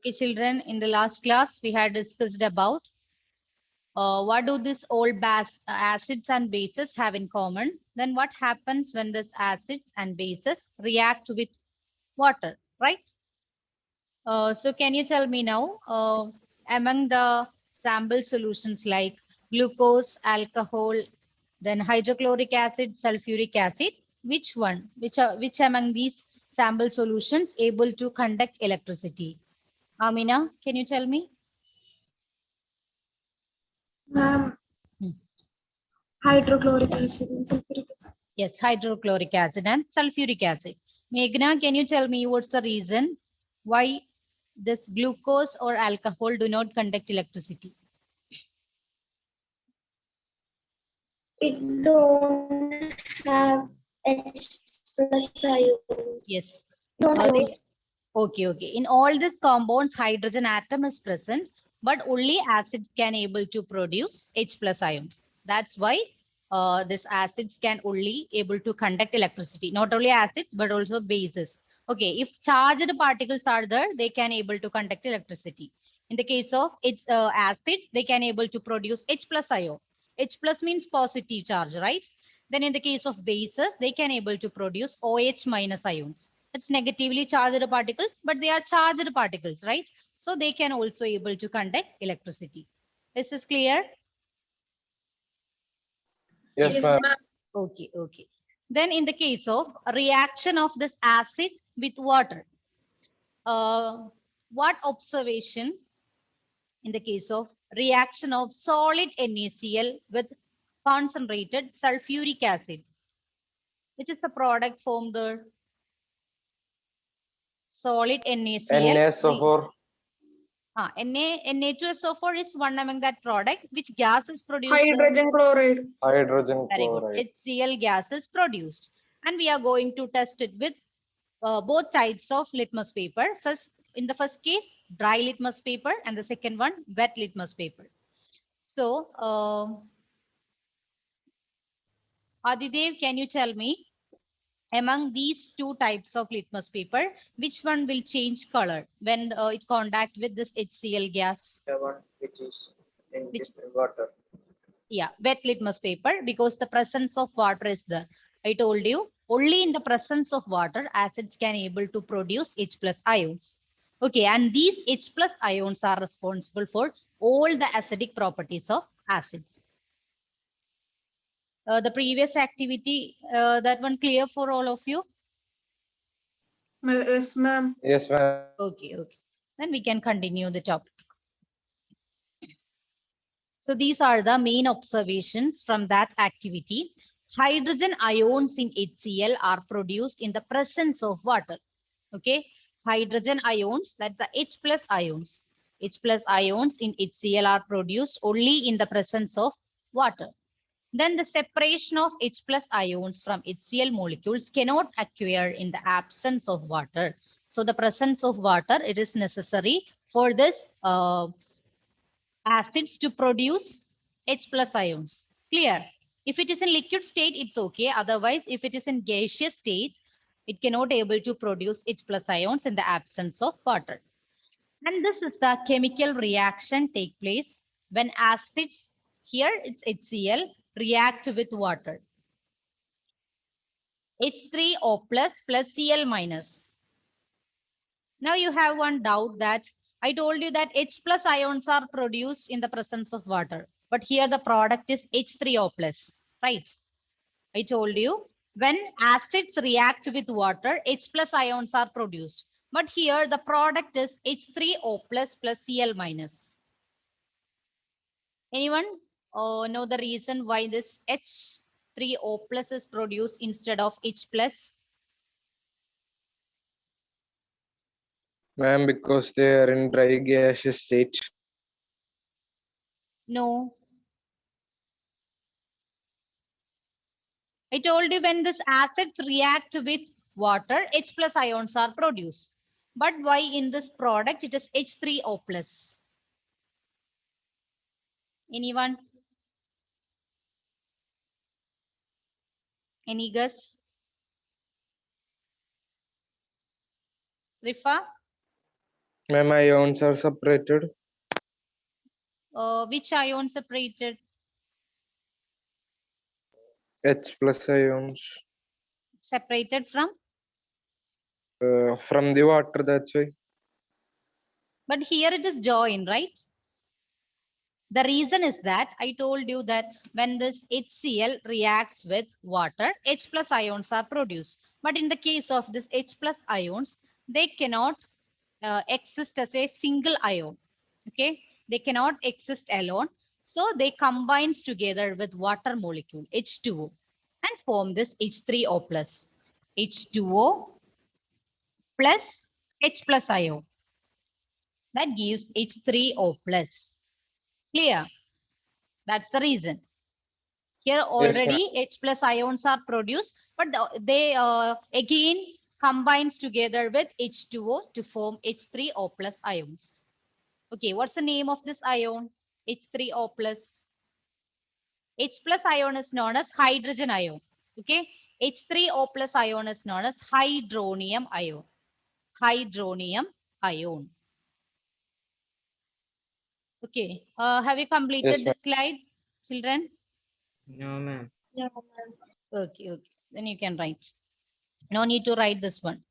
Okay, children, in the last class, we had discussed about what do these all acids and bases have in common. Then what happens when these acids and bases react with water, right? So can you tell me now, among the sample solutions like glucose, alcohol, then hydrochloric acid, sulfuric acid, which among these sample solutions able to conduct electricity? Amina, can you tell me? Ma'am, Hmm. hydrochloric acid and sulfuric acid. Yes, hydrochloric acid and sulfuric acid. Meghna, can you tell me what's the reason why this glucose or alcohol do not conduct electricity? It don't have H plus ions. Yes. Don't have They, ions. okay. In all these compounds, hydrogen atom is present, but only acids can able to produce H plus ions. That's why these acids can only able to conduct electricity. Not only acids, but also bases. Okay, if charged particles are there, they can able to conduct electricity. In the case of acids, they can able to produce H plus ion. H plus means positive charge, right? Then in the case of bases, they can able to produce OH minus ions. It's negatively charged particles, but they are charged particles, right? So they can also able to conduct electricity. Is this clear? Yes, Yes, ma'am. ma'am. Okay. Then in the case of a reaction of this acid with water, what observation in the case of reaction of solid NaCl with concentrated sulfuric acid, which is the product from the solid NaCl. NaSO4. Na2SO4 is one among that product. Which gas is produced? Hydrogen chloride. Hydrogen Very good. chloride. HCl gas is produced. And we are going to test it with both types of litmus paper. First, in the first case, dry litmus paper, and the second one, wet litmus paper. So, Adidev, can you tell me, among these two types of litmus paper, which one will change color when it contact with this HCl gas? The one which is in Which- water. Yeah, wet litmus paper, because the presence of water is there. I told you, only in the presence of water, acids can able to produce H plus ions. Okay, and these H plus ions are responsible for all the acidic properties of acids. The previous activity, that one clear for all of you? Yes, ma'am. Yes, ma'am. Okay. Then we can continue the topic. So these are the main observations from that activity. Hydrogen ions in HCl are produced in the presence of water. Okay, hydrogen ions, that's the H plus ions. H plus ions in HCl are produced only in the presence of water. Then the separation of H plus ions from HCl molecules cannot occur in the absence of water. So the presence of water, it is necessary for this acids to produce H plus ions. Clear? If it is in liquid state, it's okay. Otherwise, if it is in gaseous state, it cannot able to produce H plus ions in the absence of water. And this is the chemical reaction take place when acids, here it's HCl, react with water. H3O plus Cl minus. Now you have one doubt that I told you that H plus ions are produced in the presence of water, but here the product is H3O plus, right? I told you when acids react with water, H plus ions are produced, but here the product is H3O plus Cl minus. Anyone know the reason why this H3O plus is produced instead of H plus? Ma'am, because they are in dry gaseous state. No. I told you when this acids react with water, H plus ions are produced. But why in this product it is H3O plus? Anyone? Any guess? Rifa? Ma'am, ions are separated. Which ion separated? H plus ions Separated from? from the water. That's why. But here it is joined, right? The reason is that I told you that when this HCl reacts with water, H plus ions are produced. But in the case of this H plus ions, they cannot exist as a single ion. Okay, they cannot exist alone. So they combines together with water molecule H2O and form this H3O plus. H2O plus H plus ion. That gives H3O plus. Clear? That's the reason. Here Yes, ma'am. already H plus ions are produced, but they again combines together with H2O to form H3O plus ions. Okay, what's the name of this ion? H3O plus. H plus ion is known as hydrogen ion. Okay, H3O plus ion is known as hydronium ion. Hydronium ion. Okay, have you completed Yes, ma'am. this slide, children? No, ma'am. Yeah, ma'am. Okay, okay. Then you can write. No need to write this one.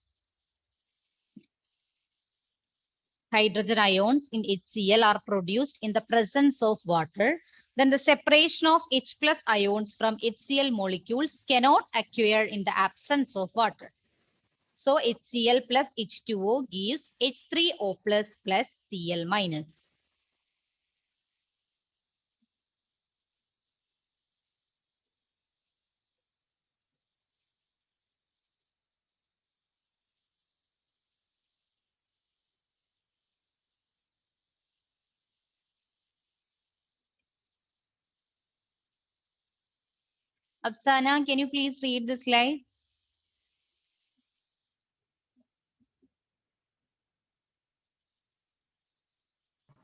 Hydrogen ions in HCl are produced in the presence of water. Then the separation of H plus ions from HCl molecules cannot occur in the absence of water. So HCl plus H2O gives H3O plus Cl minus. Afsana, can you please read the slide?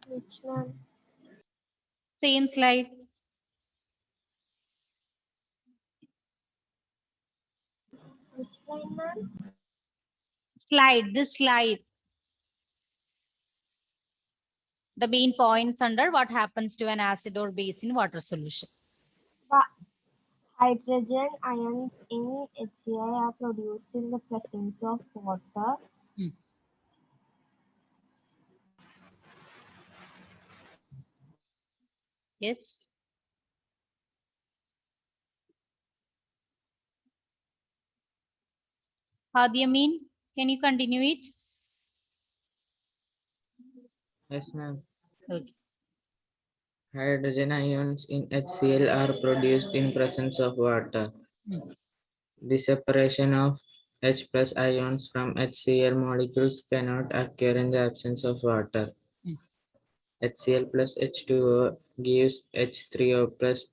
Which one? Same slide. Which line, ma'am? Slide, this slide. The main points under what happens to an acid or base in water solution. The hydrogen ions in HCl are produced in the presence of water. Yes. How do you mean? Can you continue it? Yes, ma'am. Okay. Hydrogen ions in HCl are produced in presence of water. Hmm. The separation of H plus ions from HCl molecules cannot occur in the absence of water. Hmm. HCl plus H2O gives H3O plus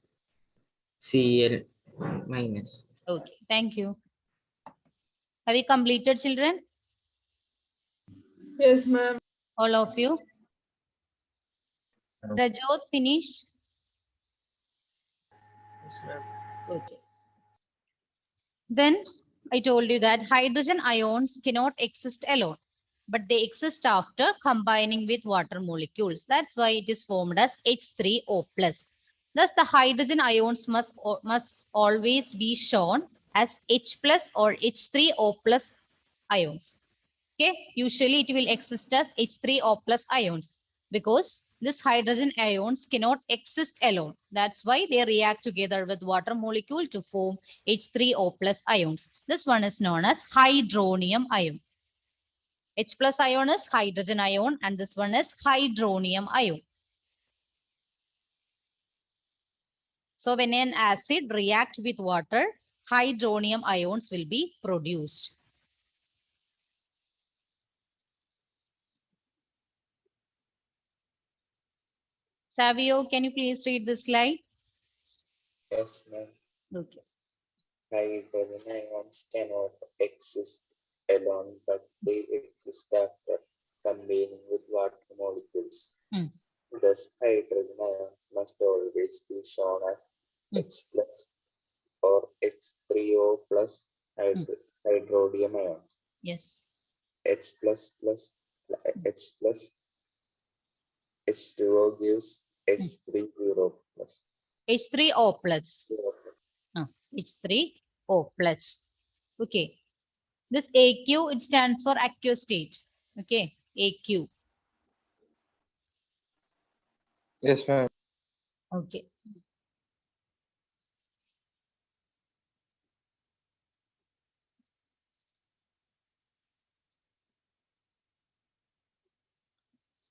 Cl minus. Okay. Thank you. Have you completed, children? Yes, ma'am. All of you? Rajot, finish? Okay. Then I told you that hydrogen ions cannot exist alone, but they exist after combining with water molecules. That's why it is formed as H3O plus. Thus, the hydrogen ions must always be shown as H plus or H3O plus ions. Okay, usually it will exist as H3O plus ions because this hydrogen ions cannot exist alone. That's why they react together with water molecule to form H3O plus ions. This one is known as hydronium ion. H plus ion is hydrogen ion and this one is hydronium ion. So when an acid react with water, hydronium ions will be produced. Savio, can you please read the slide? Yes, ma'am. Okay. Hydrogen ions cannot exist alone, but they exist after combining with water molecules. Hmm. Thus, hydrogen ions must always be shown as Hmm. H plus or H3O plus hydronium ions. Yes. H plus plus H plus. H2O gives H3O plus. H3O plus. H3O plus. Okay. This AQ, it stands for aqueous state. Okay. AQ. Yes, ma'am. Okay.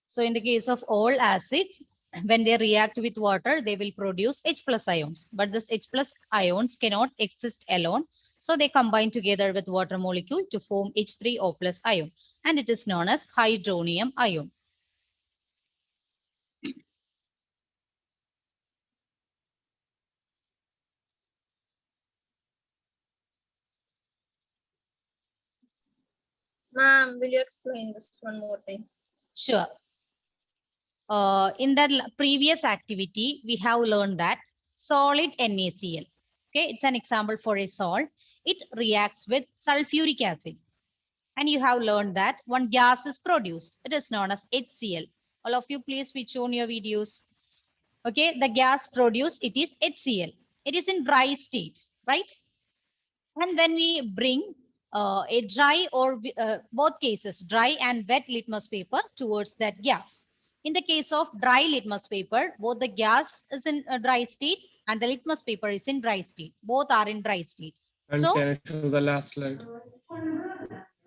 So in the case of all acids, when they react with water, they will produce H plus ions. But this H plus ions cannot exist alone. So they combine together with water molecule to form H3O plus ion. And it is known as hydronium ion. Ma'am, will you explain this one more time? Sure. In the previous activity, we have learned that solid NaCl. Okay, it's an example for a salt. It reacts with sulfuric acid. And you have learned that one gas is produced. It is known as HCl. All of you, please switch on your videos. Okay, the gas produced, it is HCl. It is in dry state, right? And when we bring a dry or both cases, dry and wet litmus paper towards that gas. In the case of dry litmus paper, both the gas is in a dry state and the litmus paper is in dry state. Both are in dry state. And So, can I show the last slide?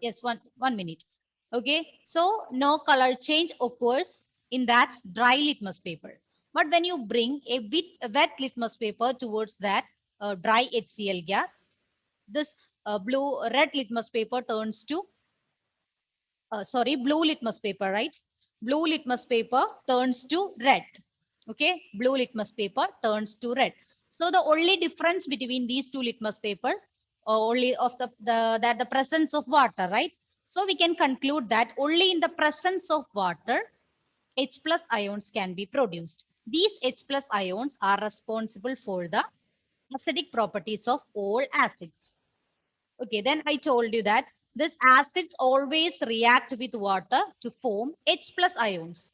yes, one minute. Okay, so no color change occurs in that dry litmus paper. But when you bring a wet litmus paper towards that dry HCl gas, this red litmus paper turns to, blue litmus paper, right? Blue litmus paper turns to red. Okay, blue litmus paper turns to red. So the only difference between these two litmus papers, only of the presence of water, right? So we can conclude that only in the presence of water, H plus ions can be produced. These H plus ions are responsible for the acidic properties of all acids. Okay, then I told you that these acids always react with water to form H plus ions,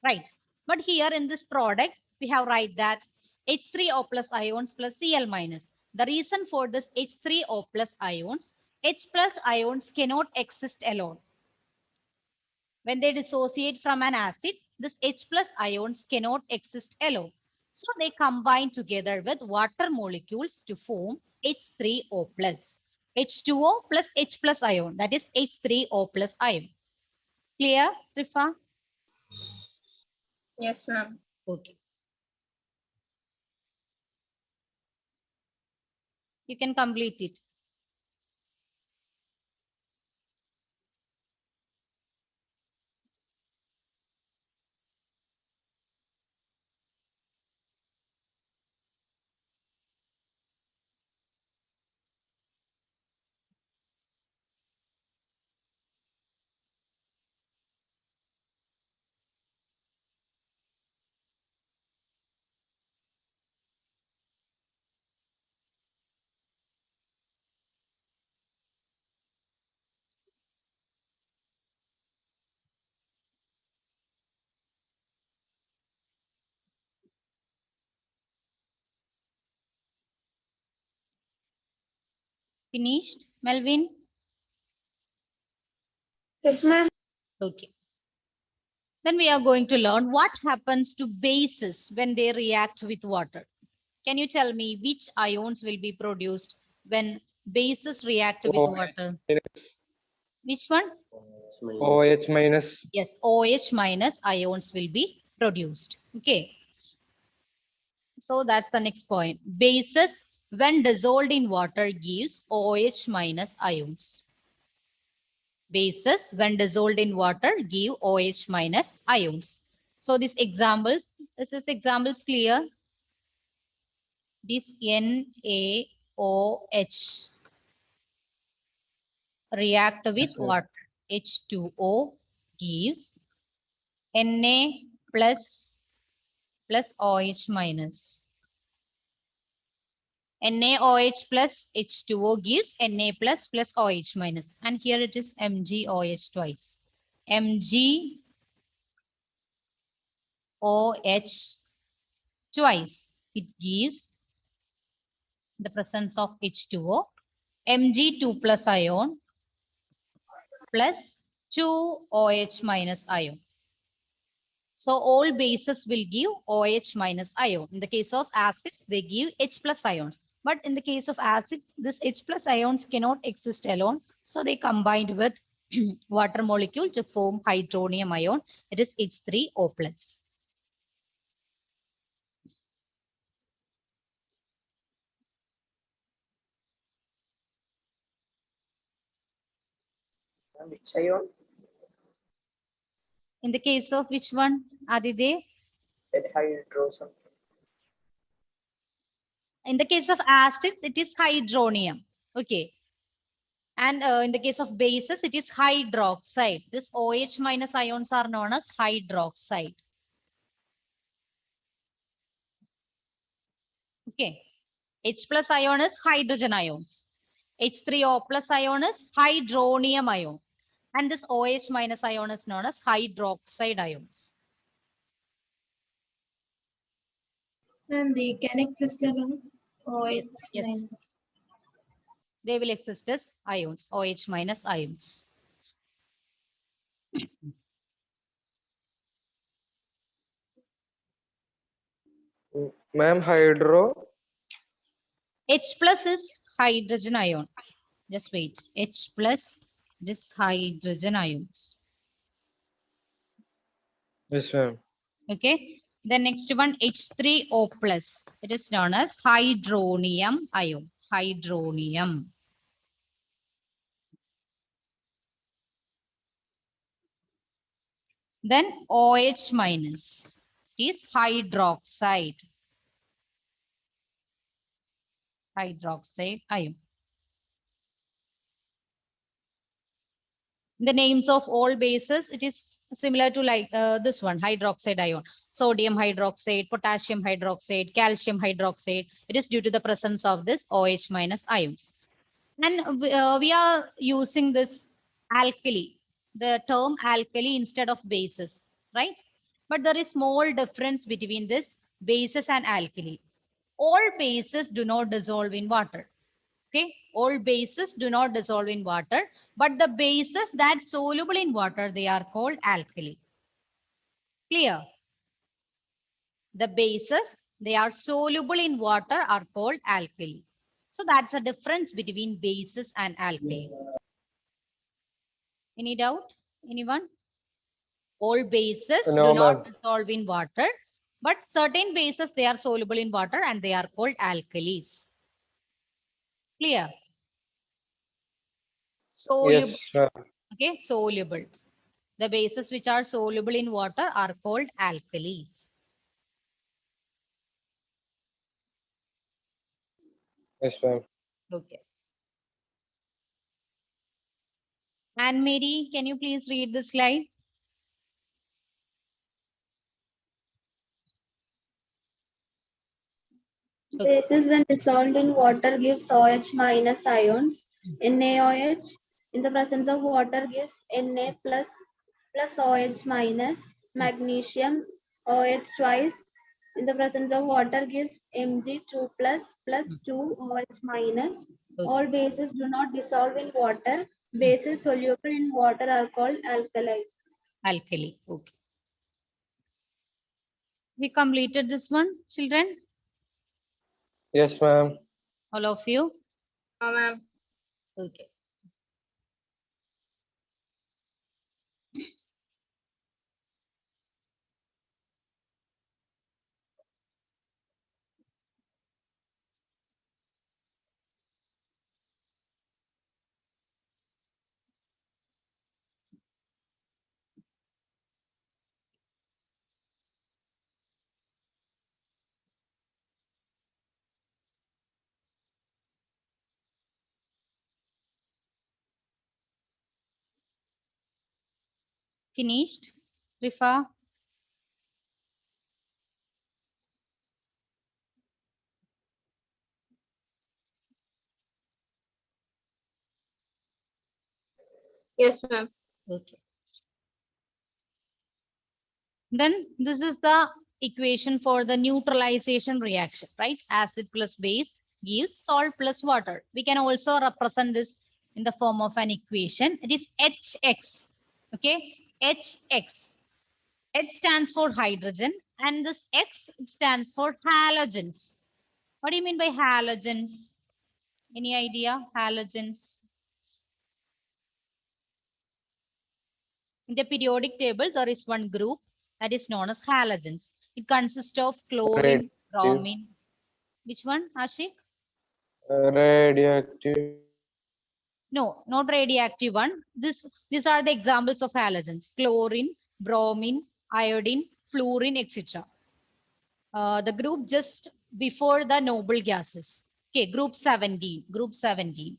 right? But here in this product, we have write that H3O plus ions plus Cl minus. The reason for this H3O plus ions, H plus ions cannot exist alone. When they dissociate from an acid, this H plus ions cannot exist alone. So they combine together with water molecules to form H3O plus. H2O plus H plus ion, that is H3O plus ion. Clear, Rifa? Yes, ma'am. Okay. You can complete it. Finished, Melvin? Yes, ma'am. Okay. Then we are going to learn what happens to bases when they react with water. Can you tell me which ions will be produced when bases react with OH water? minus. Which one? OH minus. Yes, OH minus ions will be produced. Okay. So that's the next point. Bases, when dissolved in water, gives OH minus ions. Bases, when dissolved in water, give OH minus ions. So these examples, is this examples clear? This NaOH react with Yes, ma'am. water. H2O gives Na plus OH minus. NaOH plus H2O gives Na plus OH minus. And here it is MgOH twice. Mg OH twice. It gives the presence of H2O, Mg2 plus ion plus 2 OH minus ion. So all bases will give OH minus ion. In the case of acids, they give H plus ions. But in the case of acids, this H plus ions cannot exist alone. So they combined with water molecule to form hydronium ion. It is H3O plus. Which ion? In the case of which one, Adide? That hydro something. In the case of acids, it is hydronium. Okay. And in the case of bases, it is hydroxide. This OH minus ions are known as hydroxide. Okay. H plus ion is hydrogen ions. H3O plus ion is hydronium ion. And this OH minus ion is known as hydroxide ions. Ma'am, they can exist alone. Oh, it's Yes. minus. They will exist as ions, OH minus ions. Ma'am, hydro. H plus is hydrogen ion. Just wait. H plus, this hydrogen ions. Yes, ma'am. Okay. The next one, H3O plus. It is known as hydronium ion. Hydronium. Then OH minus is hydroxide. Hydroxide ion. The names of all bases, it is similar to like this one, hydroxide ion. Sodium hydroxide, potassium hydroxide, calcium hydroxide. It is due to the presence of this OH minus ions. And we are using this alkali, the term alkali instead of bases, right? But there is small difference between this bases and alkali. All bases do not dissolve in water. Okay, all bases do not dissolve in water, but the bases that soluble in water, they are called alkali. Clear? The bases, they are soluble in water are called alkali. So that's the difference between bases and alkali. Any doubt? Anyone? All bases No, do not ma'am. dissolve in water, but certain bases, they are soluble in water and they are called alkalis. Clear? Soluble. Yes, ma'am. Okay, soluble. The bases which are soluble in water are called alkalis. Yes, ma'am. Okay. Anne Mary, can you please read the slide? Okay. Bases when dissolved in water gives OH minus ions. NaOH in the presence of water gives Na plus OH minus. Magnesium OH twice in the presence of water gives Mg2 plus 2 OH minus. Okay. All bases do not dissolve in water. Bases soluble in water are called alkali. Alkali. Okay. We completed this one, children? Yes, ma'am. All of you? Ma'am. Okay. Finished? Rifa? Yes, ma'am. Okay. Then this is the equation for the neutralization reaction, right? Acid plus base gives salt plus water. We can also represent this in the form of an equation. It is HX. Okay, HX. H stands for hydrogen and this X stands for halogens. What do you mean by halogens? Any idea? Halogens. In the periodic table, there is one group that is known as halogens. It consists of chlorine, bromine. Which one, Ashik? Radioactive. No, not radioactive one. These are the examples of halogens: chlorine, bromine, iodine, fluorine, etc. The group just before the noble gases. Okay, group 17. Group 17.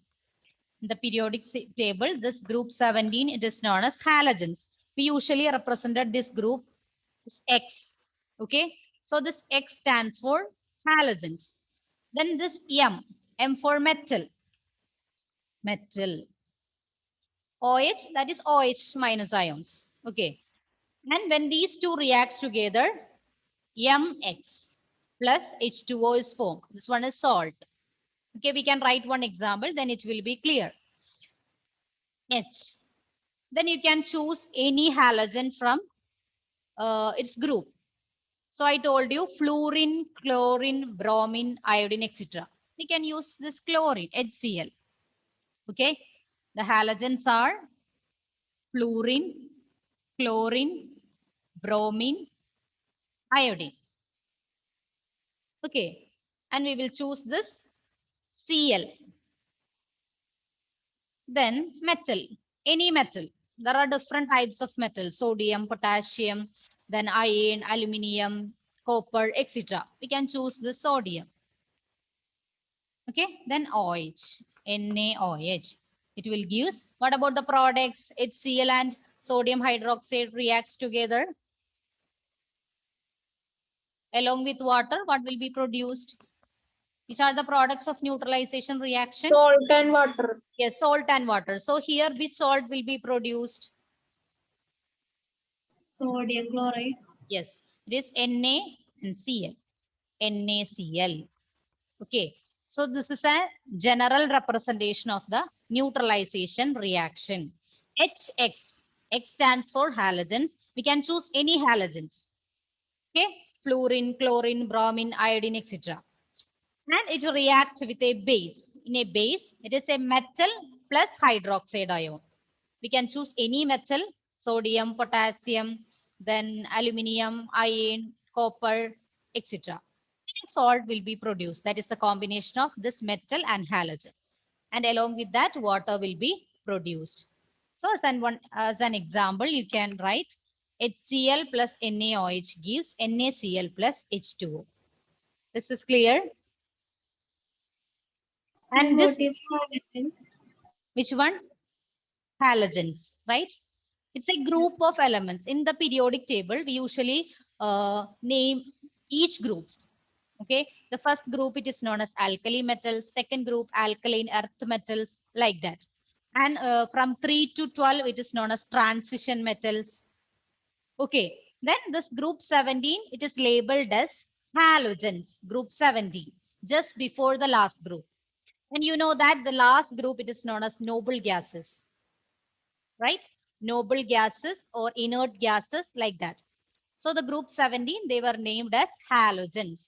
In the periodic table, this group 17, it is known as halogens. We usually represented this group as X. Okay, so this X stands for halogens. Then this M for metal. Metal. OH, that is OH minus ions. Okay. And when these two reacts together, MX plus H2O is formed. This one is salt. Okay, we can write one example, then it will be clear. H. Then you can choose any halogen from its group. So I told you fluorine, chlorine, bromine, iodine, etc. We can use this chlorine, HCl. Okay, the halogens are fluorine, chlorine, bromine, iodine. Okay, and we will choose this Cl. Then metal, any metal. There are different types of metal: sodium, potassium, then iron, aluminium, copper, etc. We can choose the sodium. Okay, then OH, NaOH. It will give. What about the products? HCl and sodium hydroxide reacts together. Along with water, what will be produced? Which are the products of neutralization reaction? Salt and water. Yes, salt and water. So here which salt will be produced? Sodium chloride. Yes, it is Na and Cl. NaCl. Okay, so this is a general representation of the neutralization reaction. HX. X stands for halogens. We can choose any halogens. Okay, fluorine, chlorine, bromine, iodine, etc. And it reacts with a base. In a base, it is a metal plus hydroxide ion. We can choose any metal: sodium, potassium, then aluminium, iron, copper, etc. Salt will be produced. That is the combination of this metal and halogen. And along with that, water will be produced. So as an example, you can write HCl plus NaOH gives NaCl plus H2O. This is clear. And this, What is halogens? which one? Halogens, right? It's a group of elements. In the periodic table, we usually name each groups. Okay, the first group, it is known as alkali metals. Second group, alkaline earth metals, like that. And from 3 to 12, it is known as transition metals. Okay, then this group 17, it is labeled as halogens, group 17, just before the last group. And you know that the last group, it is known as noble gases, right? Noble gases or inert gases, like that. So the group 17, they were named as halogens.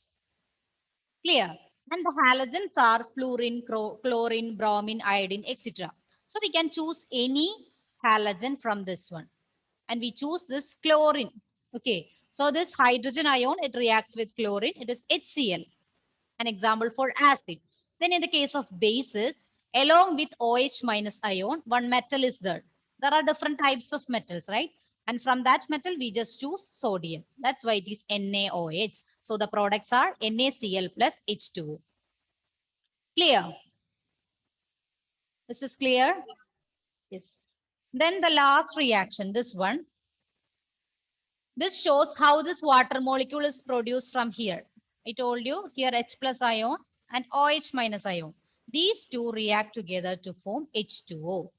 Clear? And the halogens are fluorine, chlorine, bromine, iodine, etc. So we can choose any halogen from this one. And we choose this chlorine. Okay. So this hydrogen ion, it reacts with chlorine. It is HCl. An example for acid. Then in the case of bases, along with OH minus ion, one metal is there. There are different types of metals, right? And from that metal, we just choose sodium. That's why it is NaOH. So the products are NaCl plus H2O. Clear? This is clear? Yes. Then the last reaction, this one. This shows how this water molecule is produced from here. I told you here H plus ion and OH minus ion. These two react together to form H2O.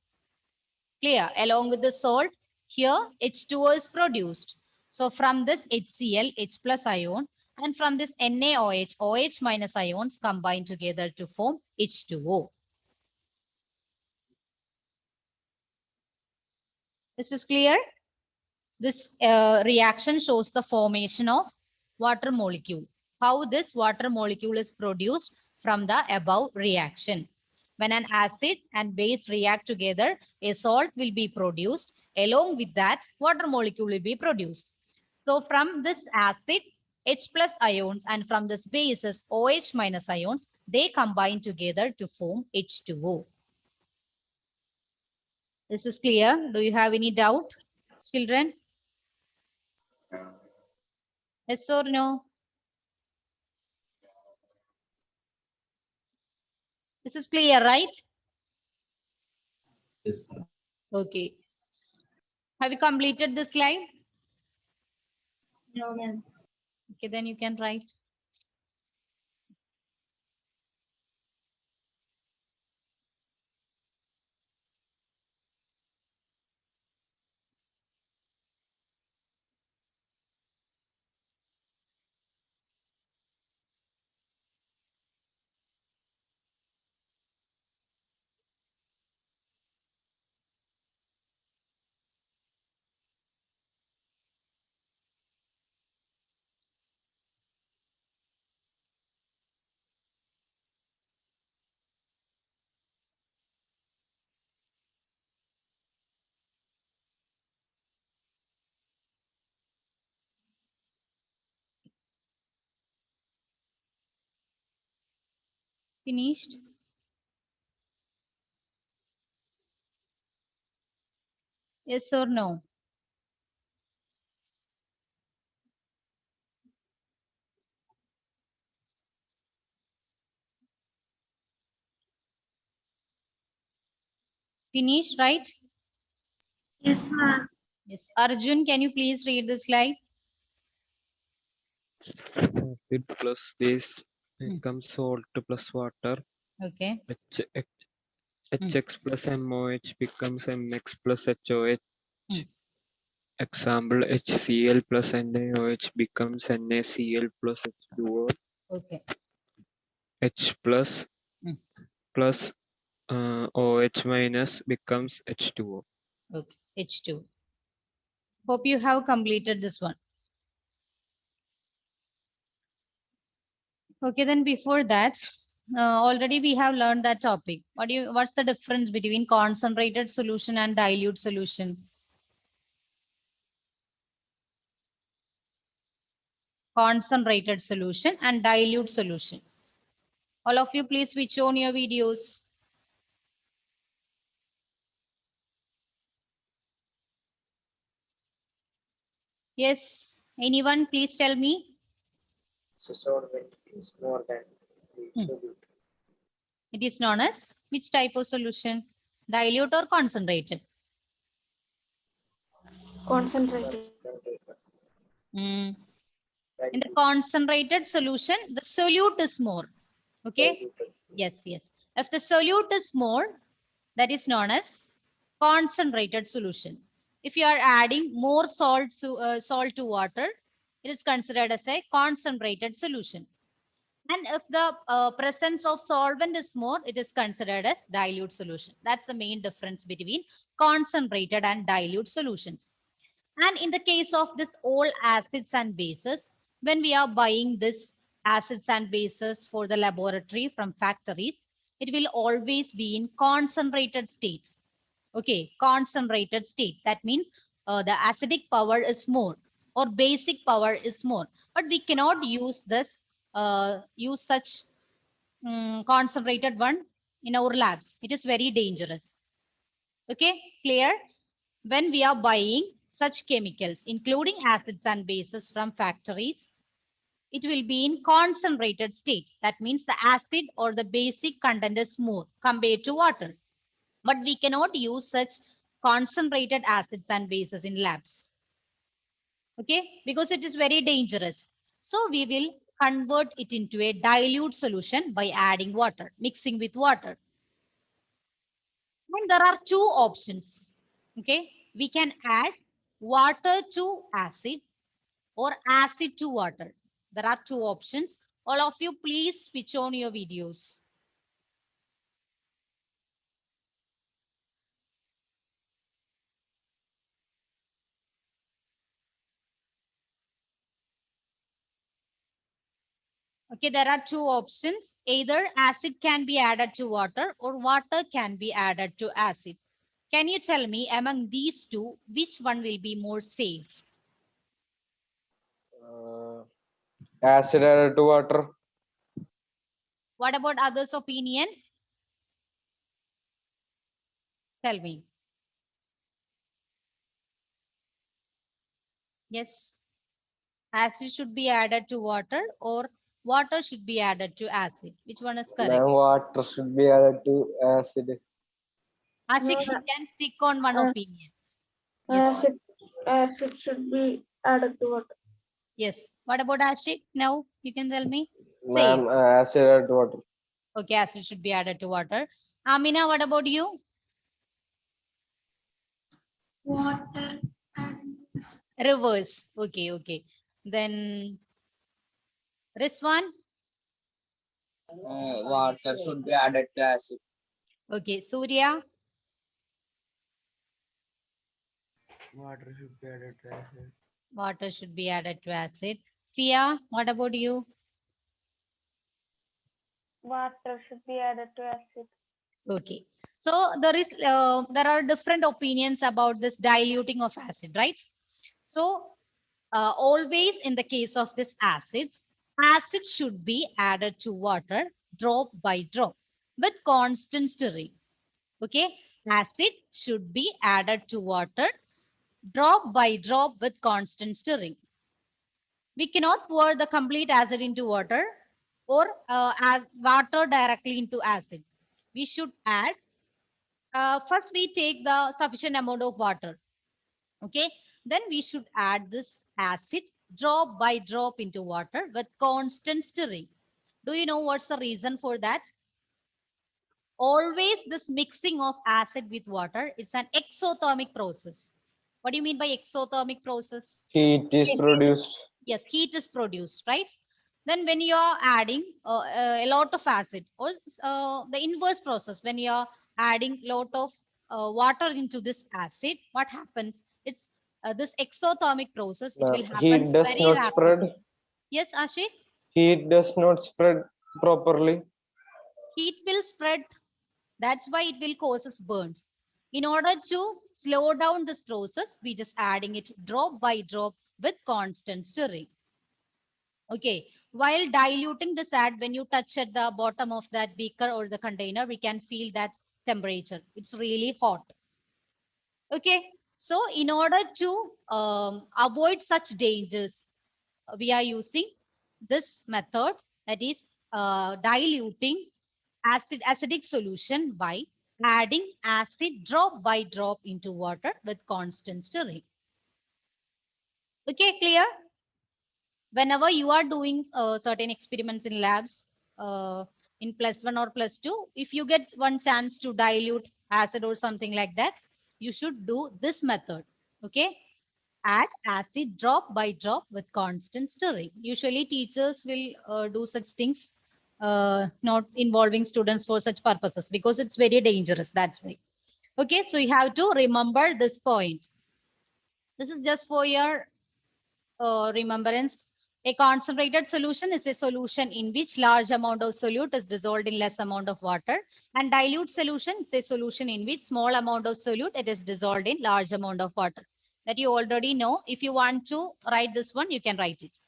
Clear? Along with the salt, here H2O is produced. So from this HCl, H plus ion, and from this NaOH, OH minus ions combine together to form H2O. This is clear? This reaction shows the formation of water molecule. How this water molecule is produced from the above reaction. When an acid and base react together, a salt will be produced. Along with that, water molecule will be produced. So from this acid, H plus ions, and from this bases, OH minus ions, they combine together to form H2O. This is clear. Do you have any doubt, children? Yes or no? This is clear, right? Yes. Okay. Have you completed this slide? No, ma'am. Okay, then you can write. Finished? Yes or no? Finished, right? Yes, ma'am. Yes. Arjun, can you please read the slide? Acid plus base Hmm. becomes salt plus water. Okay. HX plus MOH becomes MX plus HOH. Hmm. Example, HCl plus NaOH becomes NaCl plus H2O. Okay. H plus Hmm. plus OH minus becomes H2O. Okay. H2. Hope you have completed this one. Okay, then before that, already we have learned that topic. What's the difference between concentrated solution and dilute solution? Concentrated solution and dilute solution. All of you, please switch on your videos. Yes. Anyone, please tell me. So solvent is more than the Hmm. solute. It is known as which type of solution? Dilute or concentrated? Concentrated. In the concentrated solution, the solute is more. Okay. Yes, yes. If the solute is more, that is known as concentrated solution. If you are adding more salt to water, it is considered as a concentrated solution. And if the presence of solvent is more, it is considered as dilute solution. That's the main difference between concentrated and dilute solutions. And in the case of this all acids and bases, when we are buying this acids and bases for the laboratory from factories, it will always be in concentrated state. Okay, concentrated state. That means the acidic power is more or basic power is more. But we cannot use such concentrated one in our labs. It is very dangerous. Okay, clear? When we are buying such chemicals, including acids and bases from factories, it will be in concentrated state. That means the acid or the basic content is more compared to water. But we cannot use such concentrated acids and bases in labs. Okay, because it is very dangerous. So we will convert it into a dilute solution by adding water, mixing with water. And there are two options. Okay, we can add water to acid or acid to water? There are two options. All of you, please switch on your videos. Okay, there are two options. Either acid can be added to water or water can be added to acid. Can you tell me among these two, which one will be more safe? Acid added to water. What about others' opinion? Tell me. Yes. Acid should be added to water or water should be added to acid. Which one is correct? Ma'am, water should be added to acid. Ashik, No, you can stick on one uh, opinion. Yes. acid should be added to water. Yes. What about Ashik? Now you can tell me. Say it. Ma'am, acid added to water. Okay, acid should be added to water. Amina, what about you? Water and Reverse. Okay, okay. Then Rizwan. Water should be added to acid. Okay, Surya. Water should be added to acid. Water should be added to acid. Fia, what about you? Water should be added to acid. Okay. So there are different opinions about this diluting of acid, right? So always in the case of this acids, acid should be added to water drop by drop with constant stirring. Okay, acid should be added to water drop by drop with constant stirring. We cannot pour the complete acid into water or as water directly into acid. We should add, first we take the sufficient amount of water. Okay, then we should add this acid drop by drop into water with constant stirring. Do you know what's the reason for that? Always this mixing of acid with water is an exothermic process. What do you mean by exothermic process? Heat is produced. Yes, heat is produced, right? Then when you are adding a lot of acid, or the inverse process, when you are adding lot of water into this acid, what happens? It's this exothermic process. It will happen Heat does very not spread. rapidly. Yes, Ashik? Heat does not spread properly. Heat will spread. That's why it will causes burns. In order to slow down this process, we just adding it drop by drop with constant stirring. Okay, while diluting this add, when you touch at the bottom of that beaker or the container, we can feel that temperature. It's really hot. Okay, so in order to avoid such dangers, we are using this method, that is diluting acidic solution by adding acid drop by drop into water with constant stirring. Okay, clear? Whenever you are doing certain experiments in labs in +1 or +2, if you get one chance to dilute acid or something like that, you should do this method. Okay, add acid drop by drop with constant stirring. Usually teachers will do such things, not involving students for such purposes, because it's very dangerous. That's why. Okay, so you have to remember this point. This is just for your remembrance. A concentrated solution is a solution in which large amount of solute is dissolved in less amount of water, and dilute solution is a solution in which small amount of solute it is dissolved in large amount of water. That you already know. If you want to write this one, you can write it.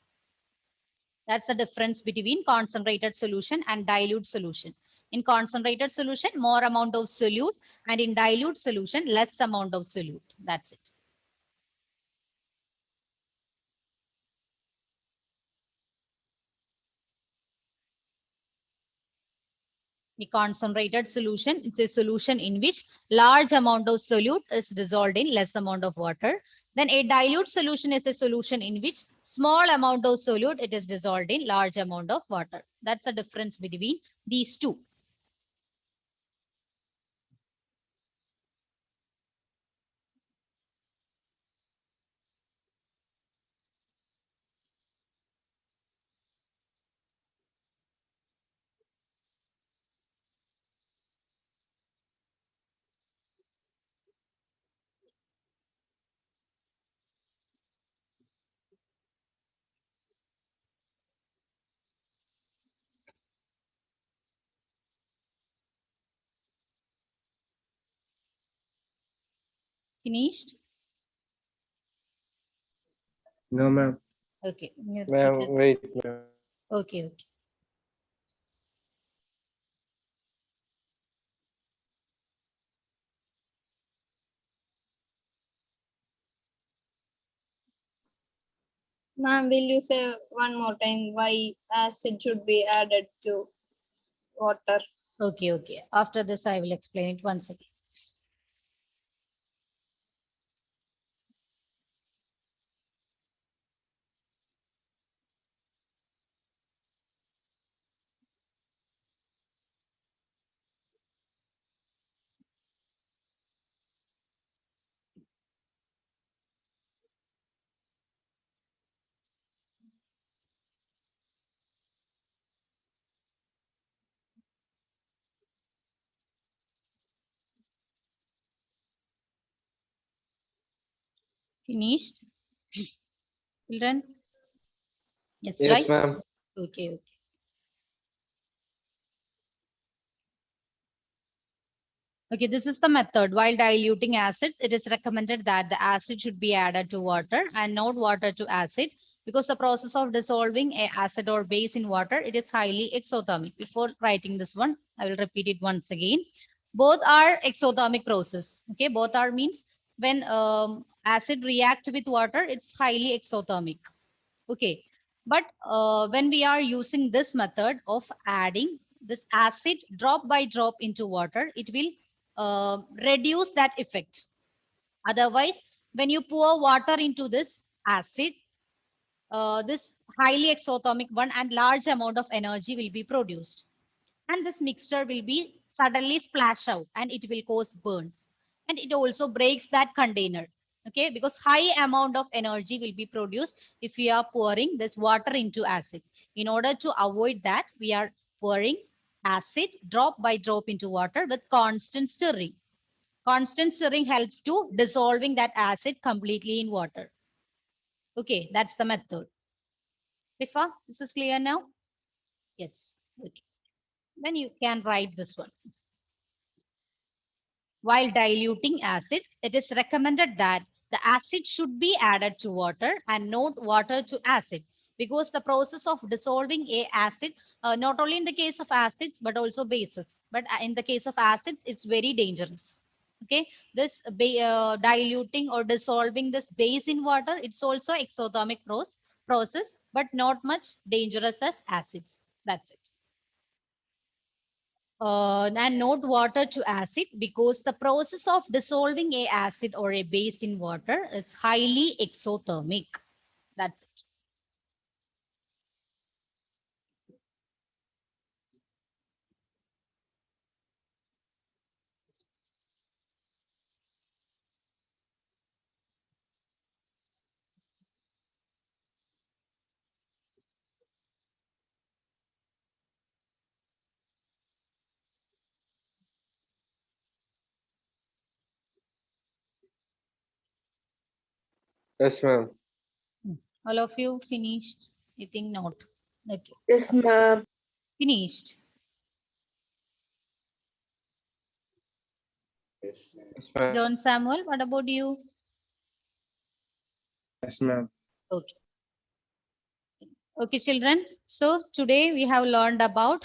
That's the difference between concentrated solution and dilute solution. In concentrated solution, more amount of solute, and in dilute solution, less amount of solute. That's it. The concentrated solution is a solution in which large amount of solute is dissolved in less amount of water. Then a dilute solution is a solution in which small amount of solute it is dissolved in large amount of water. That's the difference between these two. Finished? No, ma'am. Okay. Ma'am, wait, ma'am. Okay. Ma'am, will you say one more time why acid should be added to water? Okay. After this, I will explain it once again. Finished? Children? Yes, Yes, right? ma'am. Okay. Okay, this is the method. While diluting acids, it is recommended that the acid should be added to water and not water to acid, because the process of dissolving a acid or base in water, it is highly exothermic. Before writing this one, I will repeat it once again. Both are exothermic process. Okay, both are means when acid react with water, it's highly exothermic. Okay, but when we are using this method of adding this acid drop by drop into water, it will reduce that effect. Otherwise, when you pour water into this acid, this highly exothermic one and large amount of energy will be produced. And this mixture will be suddenly splash out and it will cause burns. And it also breaks that container. Okay, because high amount of energy will be produced if we are pouring this water into acid. In order to avoid that, we are pouring acid drop by drop into water with constant stirring. Constant stirring helps to dissolving that acid completely in water. Okay, that's the method. Rifa, this is clear now? Yes. Okay. Then you can write this one. While diluting acids, it is recommended that the acid should be added to water and not water to acid, because the process of dissolving a acid, not only in the case of acids but also bases, but in the case of acids, it's very dangerous. Okay, this diluting or dissolving this base in water, it's also exothermic process, but not much dangerous as acids. That's it. And not water to acid, because the process of dissolving a acid or a base in water is highly exothermic. That's it. Yes, ma'am. All of you finished? You think not? Okay. Yes, ma'am. Finished. Yes, ma'am. John Samuel, what about you? Yes, ma'am. Okay. Okay, children. So today we have learned about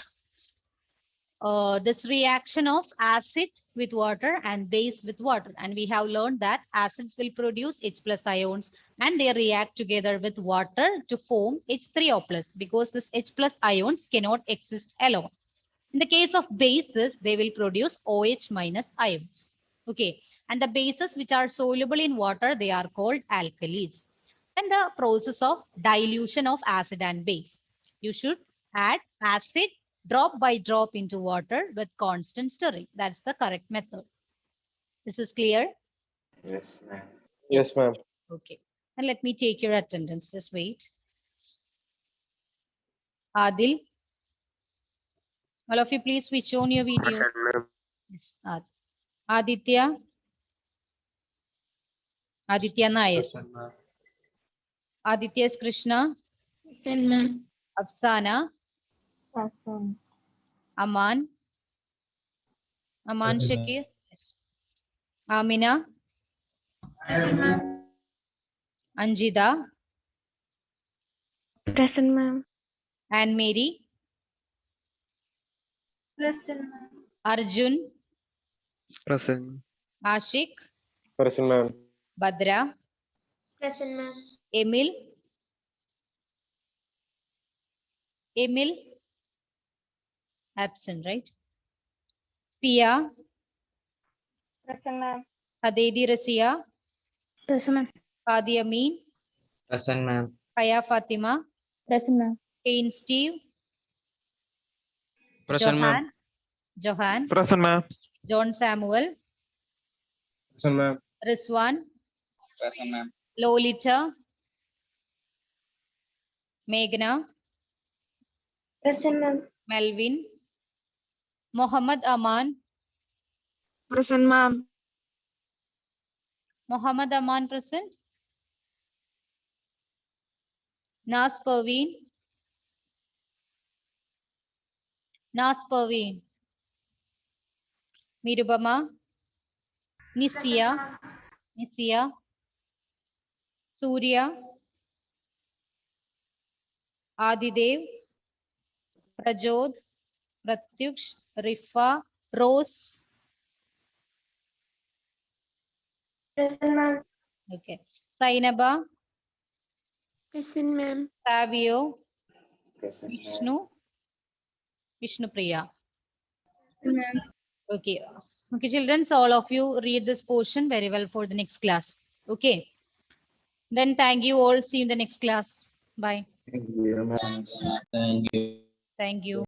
this reaction of acid with water and base with water. And we have learned that acids will produce H plus ions and they react together with water to form H3O plus, because this H plus ions cannot exist alone. In the case of bases, they will produce OH minus ions. Okay. And the bases which are soluble in water, they are called alkalis. Then the process of dilution of acid and base. You should add acid drop by drop into water with constant stirring. That's the correct method. This is clear? Yes, ma'am. Yes, ma'am. Okay. And let me take your attendance. Just wait. Adil, all of you please switch on your video. Yes. Aditya. Aditya Nair. Aditya is Krishna. Afsana. Present. Aman. Aman Shakir. Yes. Amina. Present, ma'am. Anjida Present, ma'am. and Mary, Present, ma'am. Arjun, Present. Ashik, Present, ma'am. Badra, Present, ma'am. Emil, absent, right? Pia, Present, ma'am. Hadedi Rasia, Present, ma'am. Hadi Amin, Present, ma'am. Kaya Fatima, Present, ma'am. Kane Steve, Present, ma'am. Johan, Present, ma'am. John Samuel, Present, ma'am. Rizwan, Present, ma'am. Lolita, Meghna, Present, ma'am. Melvin, Muhammad Aman, Present, ma'am. Muhammad Aman present. Nas Parveen, Mirubama, Nisia, Surya, Adidev, Prajod, Pratyush, Rifa, Rose. Present, ma'am. Okay. Sainaba, Present, ma'am. Savio, Present, Vishnu Priya. Ma'am. Okay. Okay, children, so all of you read this portion very well for the next class. Okay. Then thank you all. See you in the next class. Bye. Thank you, ma'am. Thank you.